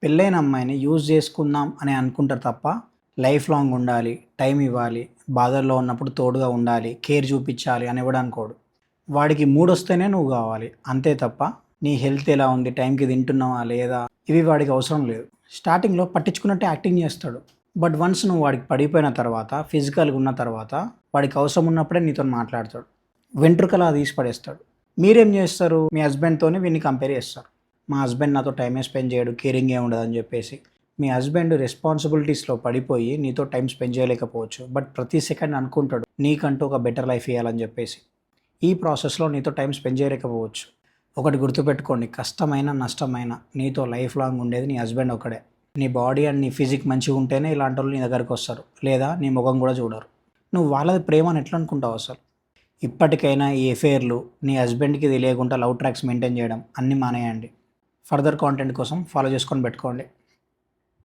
పెళ్ళైన అమ్మాయిని యూజ్ చేసుకుందాం అని అనుకుంటారు తప్ప, లైఫ్ లాంగ్ ఉండాలి, టైం ఇవ్వాలి, బాధల్లో ఉన్నప్పుడు తోడుగా ఉండాలి, కేర్ చూపించాలి అని ఎవడు అనుకోడు. వాడికి మూడొస్తేనే నువ్వు కావాలి. అంతే తప్ప నీ హెల్త్ ఎలా ఉంది, టైంకి తింటున్నావా లేదా, ఇవి వాడికి అవసరం లేదు. స్టార్టింగ్‌లో పట్టించుకున్నట్టే యాక్టింగ్ చేస్తాడు. బట్ వన్స్ నువ్వు వాడికి పడిపోయిన తర్వాత, ఫిజికల్‌గా ఉన్న తర్వాత, వాడికి అవసరం ఉన్నప్పుడే నీతోని మాట్లాడతాడు. వెంట్రుకలా తీసి పడేస్తాడు. మీరేం చేస్తారు? మీ హస్బెండ్‌తోని వీడిని కంపేర్ చేస్తారు. మా హస్బెండ్ నాతో టైమే స్పెండ్ చేయడు, కేరింగ్ ఏమి ఉండదని చెప్పేసి. మీ హస్బెండ్ రెస్పాన్సిబిలిటీస్‌లో పడిపోయి నీతో టైం స్పెండ్ చేయలేకపోవచ్చు. బట్ ప్రతి సెకండ్ అనుకుంటాడు నీకంటూ ఒక బెటర్ లైఫ్ ఇయ్యాలని చెప్పేసి. ఈ ప్రాసెస్‌లో నీతో టైం స్పెండ్ చేయలేకపోవచ్చు. ఒకటి గుర్తుపెట్టుకోండి, కష్టమైన, నష్టమైన నీతో లైఫ్ లాంగ్ ఉండేది నీ హస్బెండ్ ఒక్కడే. నీ బాడీ అండ్ నీ ఫిజిక్ మంచిగా ఉంటేనే ఇలాంటోళ్ళు నీ దగ్గరికొస్తారు. లేదా నీ ముఖం కూడా చూడరు. నువ్వు వాళ్ళది ప్రేమ అని ఎట్లా అనుకుంటావు అసలు? ఇప్పటికైనా ఈ ఎఫైర్‌లు నీ హస్బెండ్‌కి తెలియకుండా లవ్ ట్రాక్స్ మెయింటైన్ చేయడం అన్నీ మానేయండి. ఫర్దర్ కాంటెంట్ కోసం ఫాలో చేసుకొని పెట్టుకోండి.